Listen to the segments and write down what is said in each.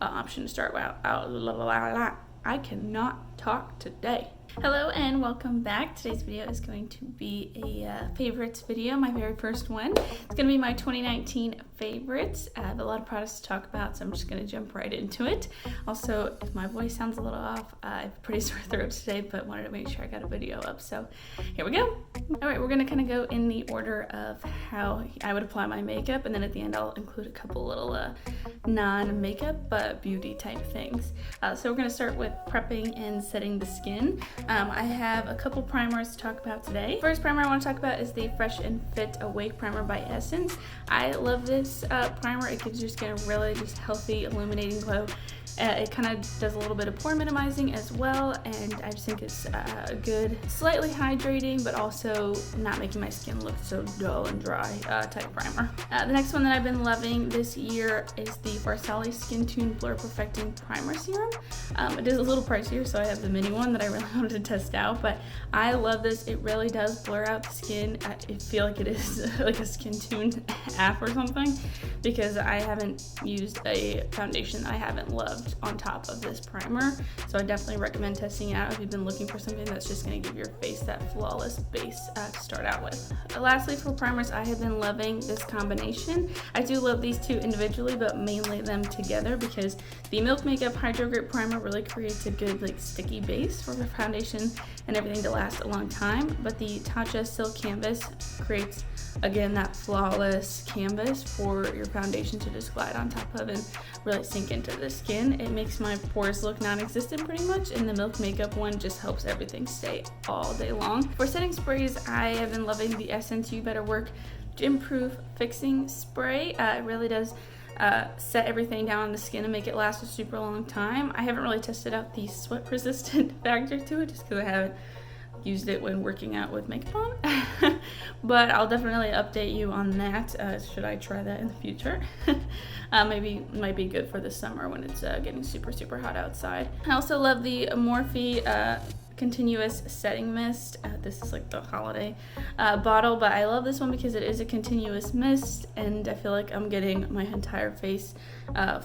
option to start out. I cannot talk today. Hello and welcome back. Today's video is going to be a favorites video, my very first one. It's going to be my 2019 favorites. I have a lot of products to talk about, so I'm just going to jump right into it. Also, if my voice sounds a little off, I have a pretty sore throat today, but wanted to make sure I got a video up, so here we go. Alright, we're going to kind of go in the order of how I would apply my makeup, and then at the end I'll include a couple little non-makeup but beauty type things. So we're going to start with prepping and setting the skin. I have a couple primers to talk about today. First primer I want to talk about is the Fresh and Fit Awake Primer by Essence. I love this primer. It gives your skin a really just healthy, illuminating glow. It kind of does a little bit of pore minimizing as well, and I just think it's a good, slightly hydrating, but also not making my skin look so dull and dry type primer. The next one that I've been loving this year is the Farsali Skin Tune Blur Perfecting Primer Serum. It is a little pricier, so I have the mini one that I really wanted to test out, but I love this. It really does blur out the skin. I feel like it is like a Skin Tune app or something, because I haven't used a foundation that I haven't loved on top of this primer, so I definitely recommend testing it out if you've been looking for something that's just going to give your face that flawless base to start out with. Lastly, for primers, I have been loving this combination. I do love these two individually, but mainly them together, because the Milk Makeup Hydro Grip Primer really creates a good like sticky base for the foundation and everything to last a long time, but the Tatcha Silk Canvas creates again that flawless canvas for your foundation to just glide on top of and really sink into the skin. It makes my pores look non-existent pretty much, and the Milk Makeup one just helps everything stay all day long. For setting sprays, I have been loving the Essence You Better Work Gym Proof Fixing Spray. It really does set everything down on the skin and make it last a super long time. I haven't really tested out the sweat resistant factor to it just because I haven't used it when working out with makeup on, but I'll definitely update you on that should I try that in the future. Maybe it might be good for the summer when it's getting super hot outside. I also love the Morphe Continuous Setting Mist. This is like the holiday bottle, but I love this one because it is a continuous mist, and I feel like I'm getting my entire face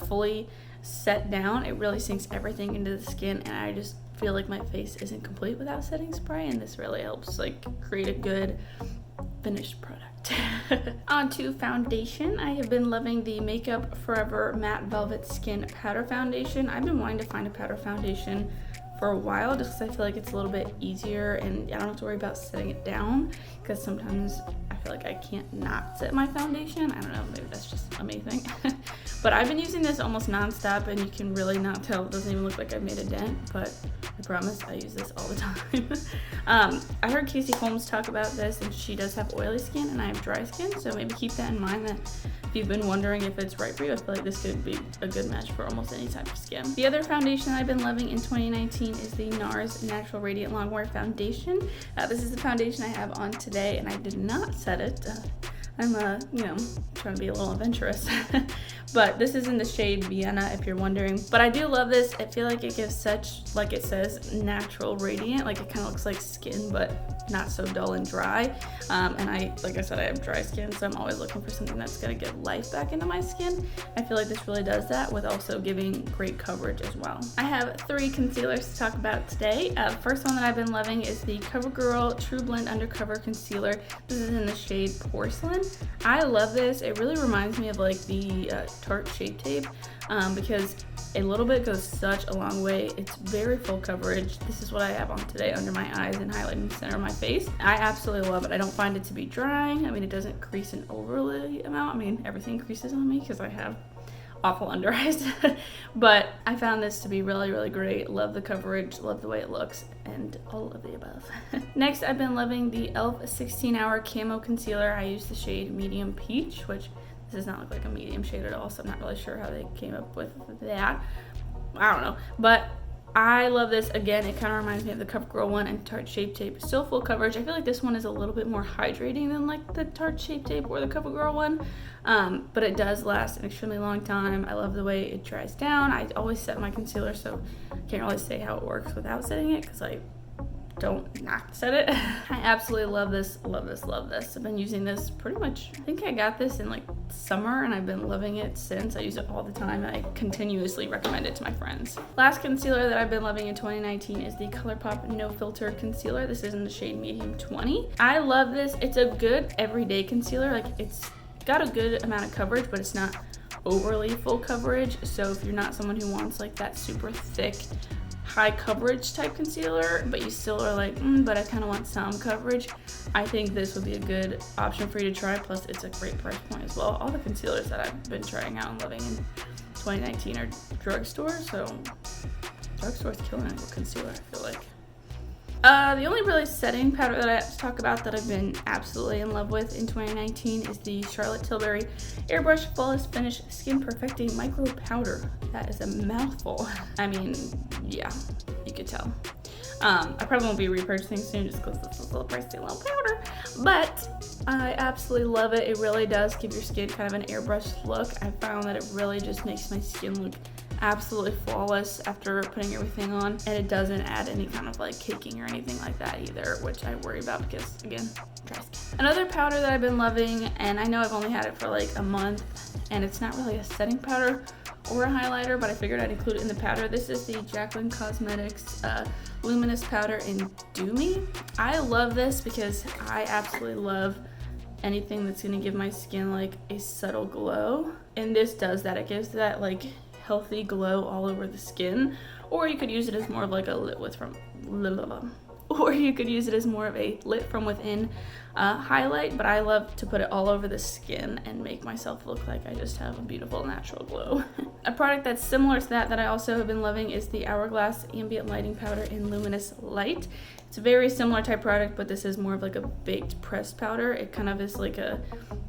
fully set down. It really sinks everything into the skin, and I just feel like my face isn't complete without setting spray, and this really helps like create a good finished product. On to foundation. I have been loving the Makeup Forever Matte Velvet Skin Powder Foundation. I've been wanting to find a powder foundation for a while just because I feel like it's a little bit easier and I don't have to worry about setting it down, because sometimes I feel like I can't not set my foundation. I don't know, maybe that's just amazing. But I've been using this almost non-stop, and you can really not tell. It doesn't even look like I've made a dent, but I promise I use this all the time. I heard Casey Holmes talk about this, and she does have oily skin and I have dry skin, so maybe keep that in mind, that if you've been wondering if it's right for you, I feel like this could be a good match for almost any type of skin. The other foundation that I've been loving in 2019 is the NARS Natural Radiant Longwear Foundation. This is the foundation I have on today, and I did not set it. I'm trying to be a little adventurous. But this is in the shade Vienna, if you're wondering. But I do love this. I feel like it gives such, like it says, natural radiant. Like it kind of looks like skin, but not so dull and dry. And like I said, I have dry skin, so I'm always looking for something that's gonna give life back into my skin. I feel like this really does that, with also giving great coverage as well. I have 3 concealers to talk about today. The first one that I've been loving is the CoverGirl True Blend Undercover Concealer. This is in the shade Porcelain. I love this. It really reminds me of like the Tarte Shape Tape, because a little bit goes such a long way. It's very full coverage. This is what I have on today under my eyes and highlighting the center of my face. I absolutely love it. I don't find it to be drying. I mean, it doesn't crease an overly amount. I mean, everything creases on me because I have awful under eyes. But I found this to be really great. Love the coverage, love the way it looks, and all of the above. Next, I've been loving the e.l.f. 16-Hour Camo Concealer. I use the shade Medium Peach, which this does not look like a medium shade at all, so I'm not really sure how they came up with that. I don't know, but I love this. Again, it kind of reminds me of the CoverGirl one and Tarte Shape Tape. Still full coverage. I feel like this one is a little bit more hydrating than like the Tarte Shape Tape or the CoverGirl one, but it does last an extremely long time. I love the way it dries down. I always set my concealer, so I can't really say how it works without setting it because I not set it. I absolutely love this, love this, love this. I've been using this pretty much, I think I got this in like summer and I've been loving it since. I use it all the time. I continuously recommend it to my friends. Last concealer that I've been loving in 2019 is the ColourPop No Filter Concealer. This is in the shade Medium 20. I love this. It's a good everyday concealer. Like, it's got a good amount of coverage, but it's not overly full coverage. So if you're not someone who wants like that super thick, high coverage type concealer, but you still are like, but I kind of want some coverage, I think this would be a good option for you to try. Plus, it's a great price point as well. All the concealers that I've been trying out and loving in 2019 are drugstore, so drugstore's killing it with concealer, I feel like. The only really setting powder that I have to talk about that I've been absolutely in love with in 2019 is the Charlotte Tilbury Airbrush Flawless Finish Skin Perfecting Micro Powder. That is a mouthful. I mean, yeah, you could tell. I probably won't be repurchasing soon just because this is a little pricey little powder, but I absolutely love it. It really does give your skin kind of an airbrush look. I found that it really just makes my skin look absolutely flawless after putting everything on, and it doesn't add any kind of like caking or anything like that either, which I worry about because, again, dry skin. Another powder that I've been loving, and I know I've only had it for like a month, and it's not really a setting powder or a highlighter, but I figured I'd include it in the powder. This is the Jaclyn Cosmetics Luminous Powder in Do Me. I love this because I absolutely love anything that's gonna give my skin like a subtle glow, and this does that. It gives that like healthy glow all over the skin, or you could use it as more of like a lit from within highlight, but I love to put it all over the skin and make myself look like I just have a beautiful natural glow. A product that's similar to that I also have been loving is the Hourglass Ambient Lighting Powder in Luminous Light. It's a very similar type product, but this is more of like a baked pressed powder. It kind of is like a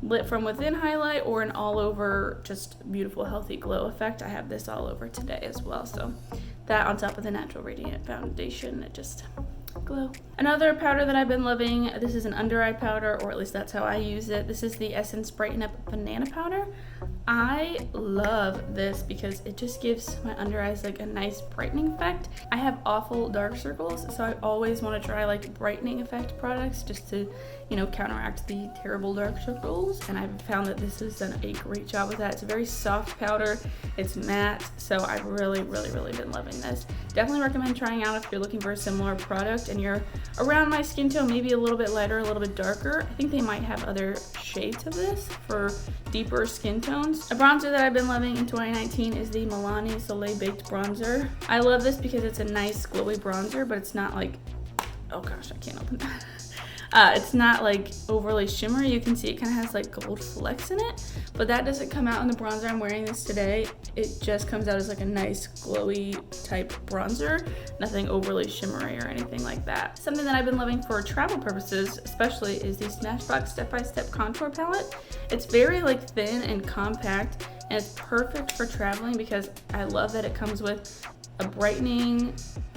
lit from within highlight or an all over just beautiful healthy glow effect. I have this all over today as well, so that on top of the Natural Radiant Foundation, it just glow. Another powder that I've been loving, this is an under eye powder, or at least that's how I use it. This is the Essence Brighten Up Banana Powder. I love this because it just gives my under eyes like a nice brightening effect. I have awful dark circles, so I always want to try like brightening effect products just to, you know, counteract the terrible dark circles, and I've found that this has done a great job with that. It's a very soft powder, it's matte, so I've really been loving this. Definitely recommend trying out if you're looking for a similar product and you're around my skin tone, maybe a little bit lighter, a little bit darker. I think they might have other shades of this for deeper skin tones. A bronzer that I've been loving in 2019 is the Milani Soleil Baked Bronzer. I love this because it's a nice glowy bronzer, but it's not like, oh gosh, I can't open that. It's not like overly shimmery. You can see it kind of has like gold flecks in it, but that doesn't come out in the bronzer I'm wearing this today. It just comes out as like a nice glowy type bronzer, nothing overly shimmery or anything like that. Something that I've been loving for travel purposes especially is the Smashbox Step by Step Contour Palette. It's very like thin and compact, and it's perfect for traveling because I love that it comes with a brightening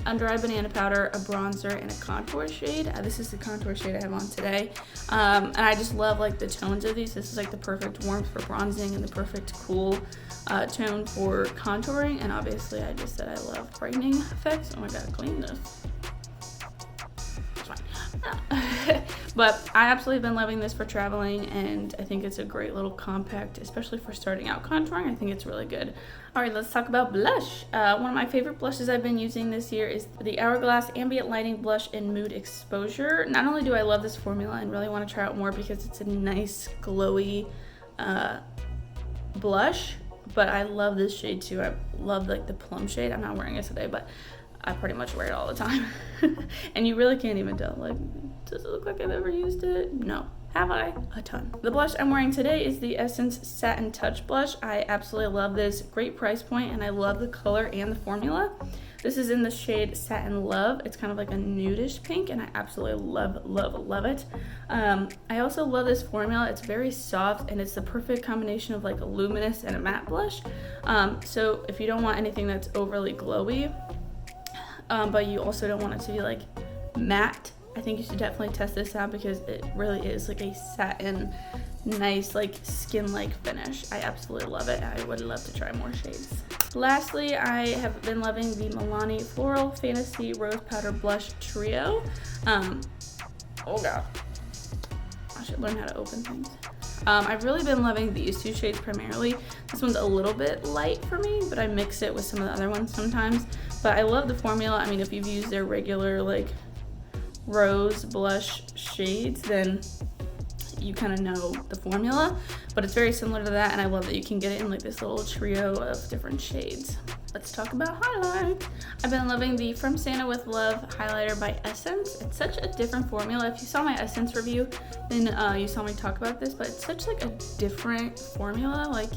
under eye banana powder, a bronzer, and a contour shade. This is the contour shade I have on today. And I just love like the tones of these. This is like the perfect warmth for bronzing and the perfect cool tone for contouring. And obviously I just said I love brightening effects. Oh my god, clean this. It's fine. But I absolutely been loving this for traveling, and I think it's a great little compact, especially for starting out contouring. I think it's really good. All right, let's talk about blush. One of my favorite blushes I've been using this year is the Hourglass Ambient Lighting Blush in Mood Exposure. Not only do I love this formula and really want to try out more because it's a nice glowy blush, but I love this shade too. I love like the plum shade. I'm not wearing it today, but I pretty much wear it all the time. And you really can't even tell, like, does it look like I've ever used it? No. Have I? A ton. The blush I'm wearing today is the Essence Satin Touch Blush. I absolutely love this. Great price point, and I love the color and the formula. This is in the shade Satin Love. It's kind of like a nudish pink, and I absolutely love it. I also love this formula. It's very soft, and it's the perfect combination of like a luminous and a matte blush. So if you don't want anything that's overly glowy, but you also don't want it to be like matte, I think you should definitely test this out because it really is like a satin, nice like skin-like finish. I absolutely love it. I would love to try more shades. Lastly, I have been loving the Milani Floral Fantasy Rose Powder Blush Trio. Oh god, I should learn how to open things. I've really been loving these two shades primarily. This one's a little bit light for me, but I mix it with some of the other ones sometimes. But I love the formula. I mean, if you've used their regular like rose blush shades, then you kind of know the formula, but it's very similar to that, and I love that you can get it in like this little trio of different shades. Let's talk about highlight. I've been loving the From Santa with Love highlighter by Essence. It's such a different formula. If you saw my Essence review, then you saw me talk about this, but it's such like a different formula. Like,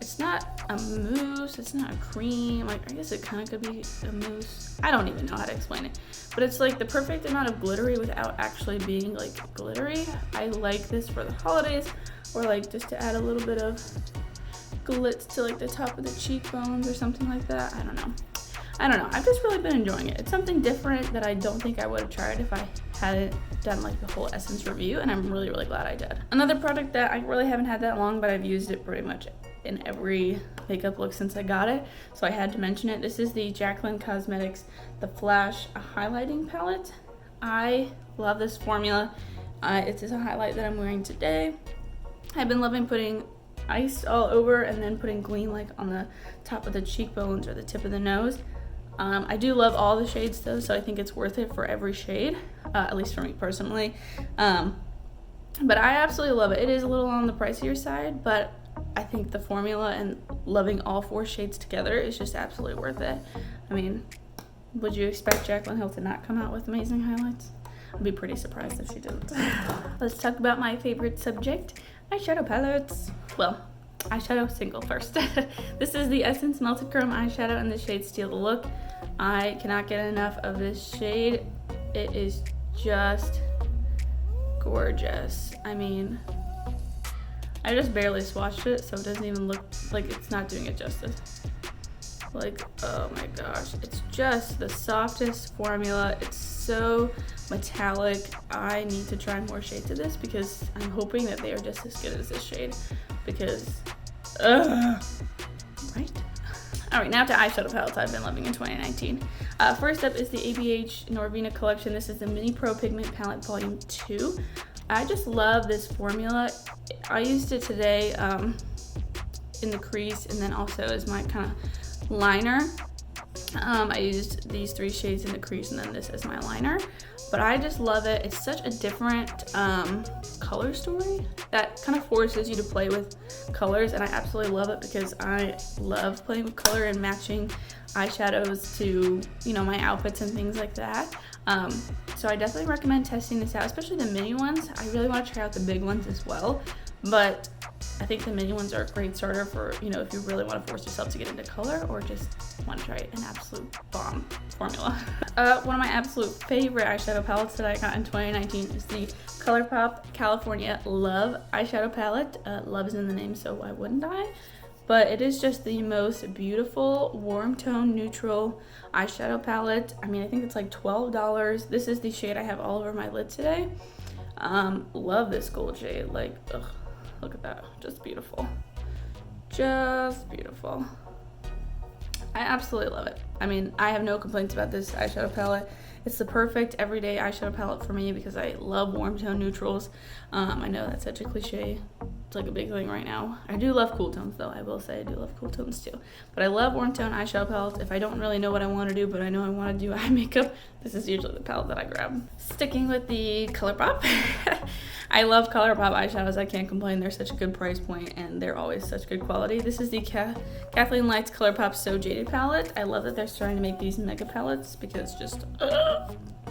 it's not a mousse, it's not a cream. Like, I guess it kind of could be a mousse. I don't even know how to explain it, but it's like the perfect amount of glittery without actually being like glittery. I like this for the holidays, or like just to add a little bit of glitz to like the top of the cheekbones or something like that. I don't know. I've just really been enjoying it. It's something different that I don't think I would have tried if I hadn't done like the whole Essence review, and I'm really glad I did. Another product that I really haven't had that long, but I've used it pretty much in every makeup look since I got it, so I had to mention it. This is the Jaclyn Cosmetics The Flash Highlighting Palette. I love this formula. It is a highlight that I'm wearing today. I've been loving putting ice all over and then putting green like on the top of the cheekbones or the tip of the nose. I do love all the shades though, so I think it's worth it for every shade, at least for me personally. But I absolutely love it. It is a little on the pricier side, but I think the formula and loving all 4 shades together is just absolutely worth it. I mean, would you expect Jaclyn Hill to not come out with amazing highlights? I'd be pretty surprised if she didn't. Let's talk about my favorite subject, eyeshadow palettes. Well, eyeshadow single first. This is the Essence Melted Chrome eyeshadow in the shade Steal the Look. I cannot get enough of this shade. It is just gorgeous. I mean, I just barely swatched it, so it doesn't even look like it's not doing it justice. Like, oh my gosh, it's just the softest formula. It's so metallic. I need to try more shades of this because I'm hoping that they are just as good as this shade, because right? All right, now to eyeshadow palettes I've been loving in 2019. First up is the ABH Norvina collection. This is the Mini Pro Pigment Palette Volume 2. I just love this formula. I used it today in the crease and then also as my kind of liner. I used these 3 shades in the crease and then this as my liner. But I just love it. It's such a different color story that kind of forces you to play with colors, and I absolutely love it because I love playing with color and matching eyeshadows to, you know, my outfits and things like that. So I definitely recommend testing this out, especially the mini ones. I really want to try out the big ones as well, but I think the mini ones are a great starter for, you know, if you really want to force yourself to get into color or just want to try an absolute bomb formula. One of my absolute favorite eyeshadow palettes that I got in 2019 is the ColourPop California Love eyeshadow palette. Love is in the name, so why wouldn't I? But it is just the most beautiful warm tone neutral eyeshadow palette. I mean, I think it's like $12. This is the shade I have all over my lid today. Love this gold shade. Like, ugh, look at that, just beautiful. Just beautiful. I absolutely love it. I mean, I have no complaints about this eyeshadow palette. It's the perfect everyday eyeshadow palette for me because I love warm tone neutrals. I know that's such a cliche. It's like a big thing right now. I do love cool tones though. I will say I do love cool tones too. But I love warm tone eyeshadow palettes. If I don't really know what I want to do, but I know I want to do eye makeup, this is usually the palette that I grab. Sticking with the ColourPop. I love ColourPop eyeshadows. I can't complain. They're such a good price point and they're always such good quality. This is the Kathleen Lights ColourPop So Jaded palette. I love that they're starting to make these mega palettes because just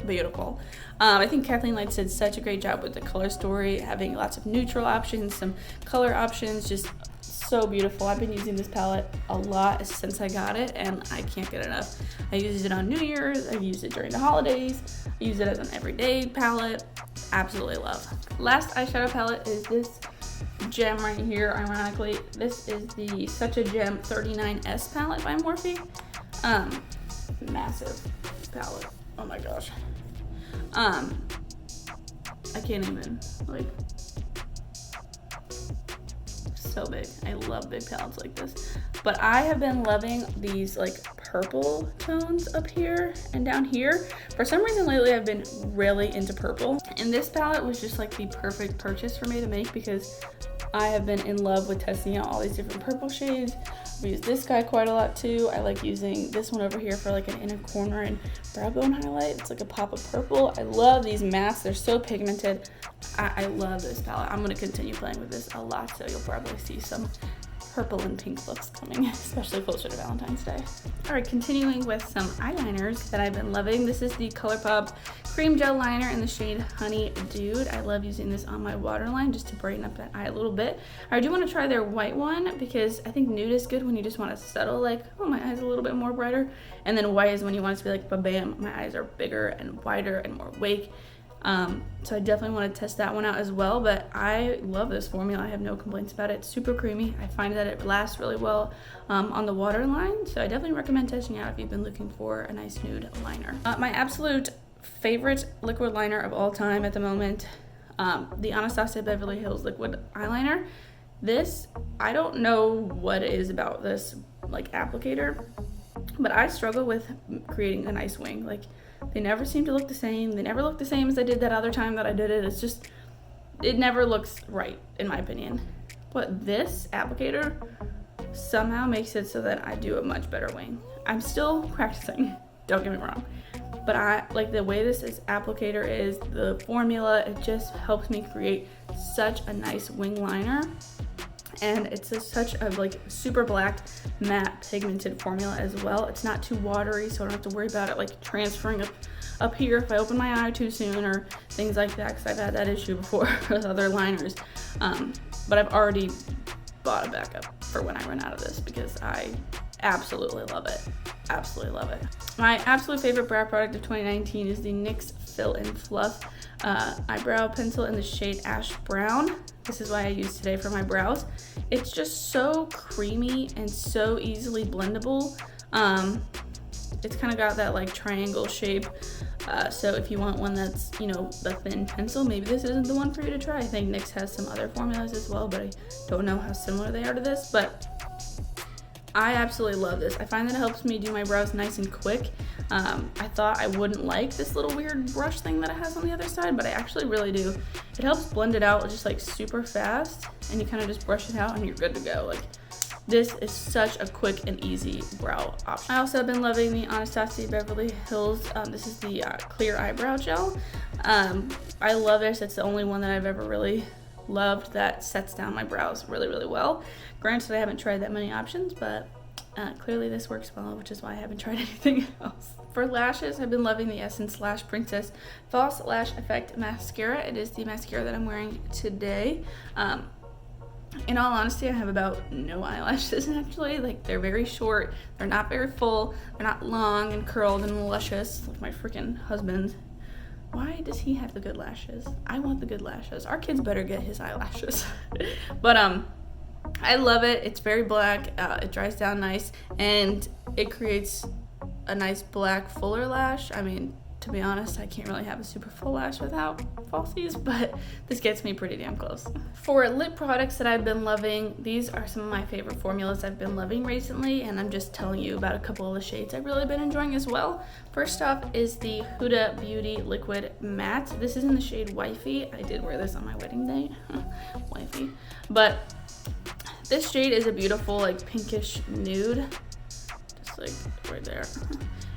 beautiful. I think Kathleen Lights did such a great job with the color story, having lots of neutral options, some color options, just so beautiful. I've been using this palette a lot since I got it and I can't get enough. I used it on New Year's, I've used it during the holidays, I use it as an everyday palette. Absolutely love. Last eyeshadow palette is this gem right here, ironically. This is the Such a Gem 39S palette by Morphe. Massive palette. Oh my gosh. I can't even, like, so big. I love big palettes like this. But I have been loving these like purple tones up here and down here. For some reason lately I've been really into purple, and this palette was just like the perfect purchase for me to make because I have been in love with testing out all these different purple shades. I've used this guy quite a lot too. I like using this one over here for like an inner corner and brow bone highlight. It's like a pop of purple. I love these masks. They're so pigmented. I love this palette. I'm going to continue playing with this a lot, so you'll probably see some purple and pink looks coming, especially closer to Valentine's Day. All right, continuing with some eyeliners that I've been loving. This is the ColourPop Cream Gel Liner in the shade Honey Dude. I love using this on my waterline just to brighten up that eye a little bit. I do want to try their white one because I think nude is good when you just want to settle like, oh, my eye's a little bit more brighter. And then white is when you want it to be like, ba-bam, my eyes are bigger and wider and more awake. So I definitely want to test that one out as well, but I love this formula. I have no complaints about it. It's super creamy. I find that it lasts really well on the waterline, so I definitely recommend testing it out if you've been looking for a nice nude liner. My absolute favorite liquid liner of all time at the moment, the Anastasia Beverly Hills liquid eyeliner. This, I don't know what it is about this like applicator, but I struggle with creating a nice wing. Like, they never seem to look the same. They never look the same as I did that other time that I did it. It's just, it never looks right, in my opinion. But this applicator somehow makes it so that I do a much better wing. I'm still practicing, don't get me wrong. But I like the way this applicator is, the formula, it just helps me create such a nice wing liner. And it's such a like super black matte pigmented formula as well. It's not too watery, so I don't have to worry about it like transferring up here if I open my eye too soon or things like that, because I've had that issue before with other liners. But I've already bought a backup for when I run out of this because I absolutely love it. Absolutely love it. My absolute favorite brow product of 2019 is the NYX Fill and Fluff eyebrow pencil in the shade Ash Brown. This is what I use today for my brows. It's just so creamy and so easily blendable. It's kind of got that like triangle shape. So if you want one that's, you know, the thin pencil, maybe this isn't the one for you to try. I think NYX has some other formulas as well, but I don't know how similar they are to this. But I absolutely love this. I find that it helps me do my brows nice and quick. I thought I wouldn't like this little weird brush thing that it has on the other side, but I actually really do. It helps blend it out just like super fast, and you kind of just brush it out and you're good to go. Like, this is such a quick and easy brow option. I also have been loving the Anastasia Beverly Hills. This is the clear eyebrow gel. I love this. It's the only one that I've ever really loved that sets down my brows really, really well. Granted, I haven't tried that many options, but clearly this works well, which is why I haven't tried anything else. For lashes, I've been loving the Essence Lash Princess False Lash Effect Mascara. It is the mascara that I'm wearing today. In all honesty, I have about no eyelashes actually. Like, they're very short, they're not very full, they're not long and curled and luscious like my freaking husband. Why does he have the good lashes? I want the good lashes. Our kids better get his eyelashes. But I love it. It's very black. It dries down nice, and it creates a nice black fuller lash. I mean, to be honest, I can't really have a super full lash without falsies, but this gets me pretty damn close. For lip products that I've been loving, these are some of my favorite formulas I've been loving recently, and I'm just telling you about a couple of the shades I've really been enjoying as well. First off is the Huda Beauty Liquid Matte. This is in the shade Wifey. I did wear this on my wedding day. Wifey. But this shade is a beautiful like pinkish nude. Just like right there.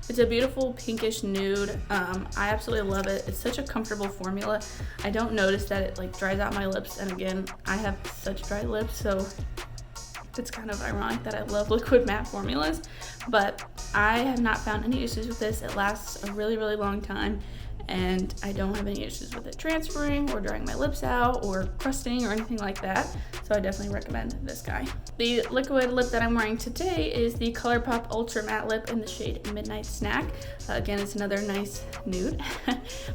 It's a beautiful pinkish nude. I absolutely love it. It's such a comfortable formula. I don't notice that it like dries out my lips, and again, I have such dry lips, so it's kind of ironic that I love liquid matte formulas, but I have not found any issues with this. It lasts a really, really long time, and I don't have any issues with it transferring or drying my lips out or crusting or anything like that, so I definitely recommend this guy. The liquid lip that I'm wearing today is the ColourPop Ultra Matte Lip in the shade Midnight Snack. Again, it's another nice nude.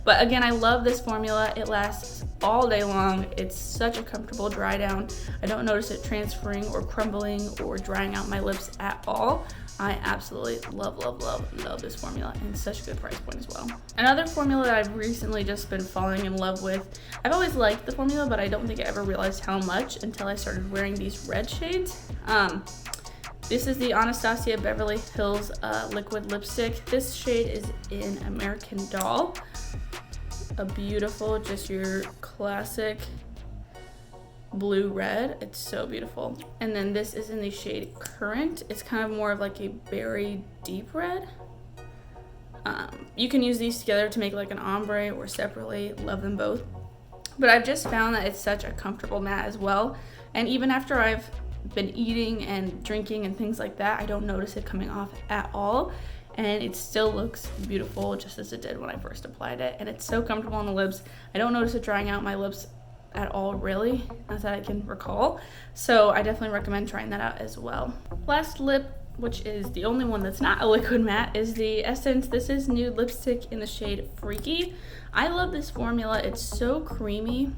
But again, I love this formula. It lasts all day long. It's such a comfortable dry down. I don't notice it transferring or crumbling or drying out my lips at all. I absolutely love, love, love, love this formula, and such a good price point as well. Another formula that I've recently just been falling in love with, I've always liked the formula, but I don't think I ever realized how much until I started wearing these red shades. This is the Anastasia Beverly Hills liquid lipstick. This shade is in American Doll. A beautiful, just your classic blue red. It's so beautiful. And then this is in the shade Currant. It's kind of more of like a berry deep red. You can use these together to make like an ombre or separately. Love them both. But I've just found that it's such a comfortable matte as well. And even after I've been eating and drinking and things like that, I don't notice it coming off at all. And it still looks beautiful just as it did when I first applied it. And it's so comfortable on the lips. I don't notice it drying out my lips at all, really, as I can recall. So I definitely recommend trying that out as well. Last lip, which is the only one that's not a liquid matte, is the Essence. This is nude lipstick in the shade Freaky. I love this formula. It's so creamy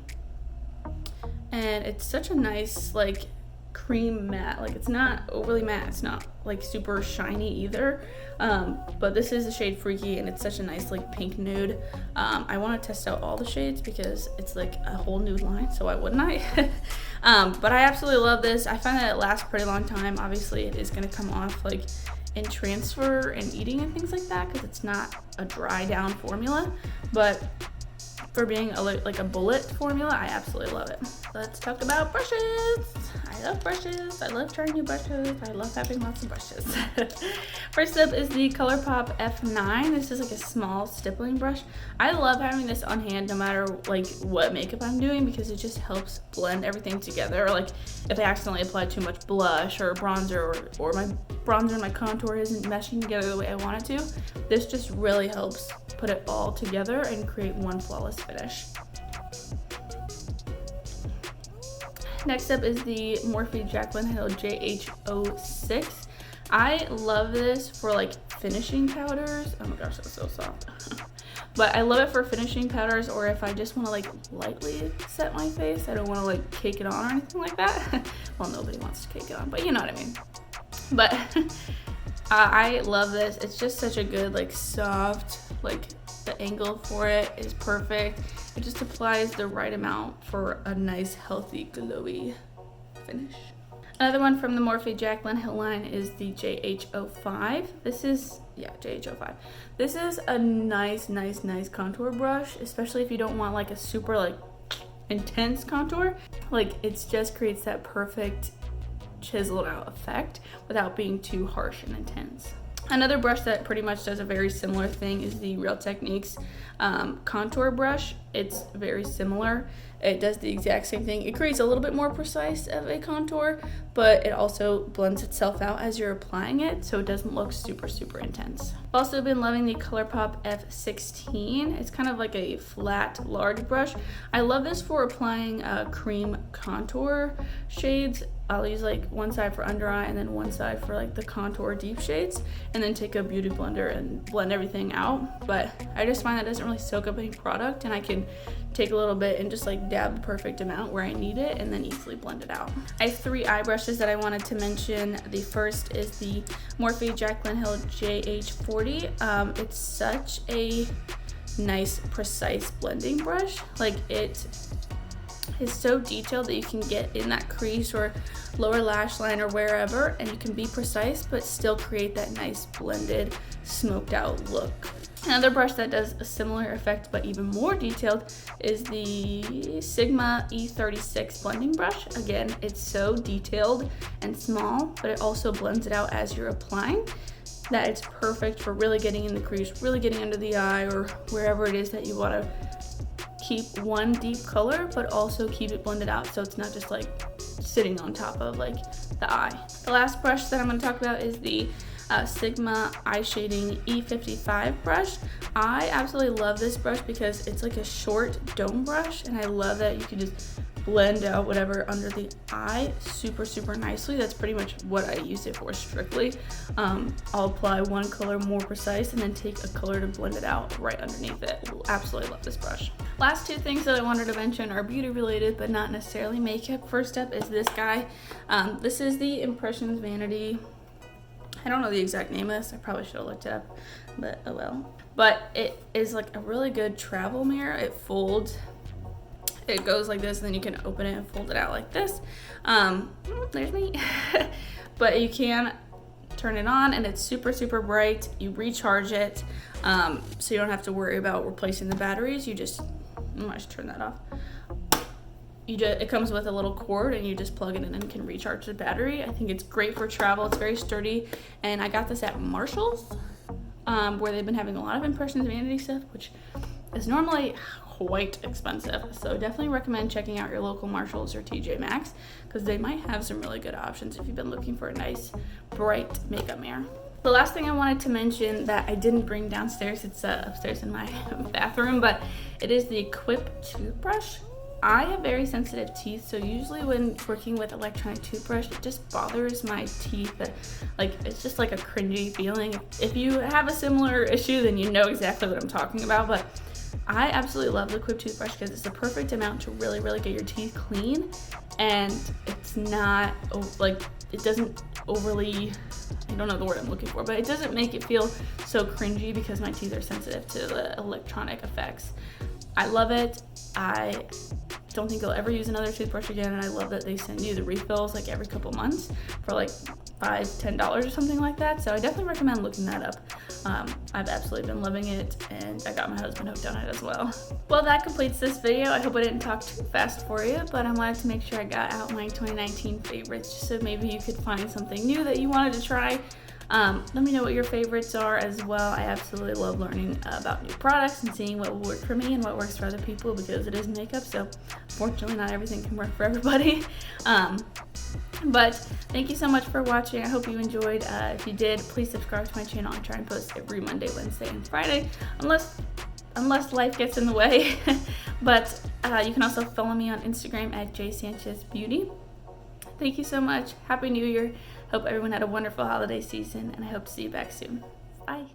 and it's such a nice like cream matte. Like, it's not overly matte, it's not like super shiny either, but this is the shade Freaky and it's such a nice like pink nude. I want to test out all the shades because it's like a whole nude line, so why wouldn't I? But I absolutely love this. I find that it lasts a pretty long time. Obviously it is going to come off like in transfer and eating and things like that because it's not a dry down formula, but for being like a bullet formula, I absolutely love it. Let's talk about brushes. I love brushes. I love trying new brushes. I love having lots of brushes. First up is the ColourPop F9. This is like a small stippling brush. I love having this on hand no matter like what makeup I'm doing because it just helps blend everything together. Like if I accidentally apply too much blush or bronzer or my bronzer and my contour isn't meshing together the way I want it to, this just really helps put it all together and create one flawless finish. Next up is the Morphe Jaclyn Hill JH06. I love this for like finishing powders. Oh my gosh, that's so soft. But I love it for finishing powders or if I just want to like lightly set my face. I don't want to like cake it on or anything like that. Well, nobody wants to cake it on, but you know what I mean. But I love this. It's just such a good like soft, like the angle for it is perfect. It just applies the right amount for a nice healthy glowy finish. Another one from the Morphe Jaclyn Hill line is the JH05. This is, yeah, JH05. This is a nice contour brush, especially if you don't want like a super like intense contour. Like it just creates that perfect chiseled out effect without being too harsh and intense. Another brush that pretty much does a very similar thing is the Real Techniques contour brush. It's very similar. It does the exact same thing. It creates a little bit more precise of a contour, but it also blends itself out as you're applying it, so it doesn't look super intense. I've also been loving the ColourPop F16. It's kind of like a flat, large brush. I love this for applying cream contour shades. I'll use like one side for under eye and then one side for like the contour deep shades, and then take a beauty blender and blend everything out. But I just find that it doesn't really soak up any product, and I can take a little bit and just like dab the perfect amount where I need it and then easily blend it out. I have 3 eye brushes that I wanted to mention. The first is the Morphe Jaclyn Hill JH40. It's such a nice, precise blending brush. Like it is so detailed that you can get in that crease or lower lash line or wherever, and you can be precise but still create that nice blended, smoked out look. Another brush that does a similar effect but even more detailed is the Sigma E36 blending brush. Again, it's so detailed and small, but it also blends it out as you're applying, that it's perfect for really getting in the crease, really getting under the eye, or wherever it is that you want to keep one deep color but also keep it blended out so it's not just like sitting on top of like the eye. The last brush that I'm going to talk about is the Sigma Eye Shading E55 brush. I absolutely love this brush because it's like a short dome brush, and I love that you can just blend out whatever under the eye super nicely. That's pretty much what I use it for strictly. I'll apply one color more precise and then take a color to blend it out right underneath it. Absolutely love this brush. Last 2 things that I wanted to mention are beauty related but not necessarily makeup. First up is this guy. This is the Impressions Vanity. I don't know the exact name of this. I probably should have looked it up, but oh well. But it is like a really good travel mirror. It folds. It goes like this, and then you can open it and fold it out like this. There's me. but you can turn it on and it's super, super bright. You recharge it, so you don't have to worry about replacing the batteries. You just, I should turn that off. It comes with a little cord and you just plug it in and can recharge the battery. I think it's great for travel. It's very sturdy, and I got this at Marshall's, where they've been having a lot of in-person vanity stuff, which is normally quite expensive. So definitely recommend checking out your local Marshalls or TJ Maxx, because they might have some really good options if you've been looking for a nice, bright makeup mirror. The last thing I wanted to mention that I didn't bring downstairs, it's upstairs in my bathroom, but it is the Quip toothbrush. I have very sensitive teeth, so usually when working with electronic toothbrush, it just bothers my teeth. Like, it's just like a cringy feeling. If you have a similar issue, then you know exactly what I'm talking about. But I absolutely love the Quip toothbrush because it's the perfect amount to really, really get your teeth clean, and it's not like, it doesn't overly, I don't know the word I'm looking for, but it doesn't make it feel so cringy because my teeth are sensitive to the electronic effects. I love it. I don't think I'll ever use another toothbrush again, and I love that they send you the refills like every couple months for like $5-10 or something like that. So I definitely recommend looking that up. I've absolutely been loving it, and I got my husband hooked on it as well. Well, that completes this video. I hope I didn't talk too fast for you, but I wanted to make sure I got out my 2019 favorites, just so maybe you could find something new that you wanted to try. Let me know what your favorites are as well. I absolutely love learning about new products and seeing what will work for me and what works for other people, because it is makeup, so fortunately not everything can work for everybody. But thank you so much for watching. I hope you enjoyed. If you did, please subscribe to my channel. I try and post every Monday, Wednesday, and Friday, unless life gets in the way. But you can also follow me on Instagram at JSanchez Beauty. Thank you so much. Happy New Year. Hope everyone had a wonderful holiday season, and I hope to see you back soon. Bye.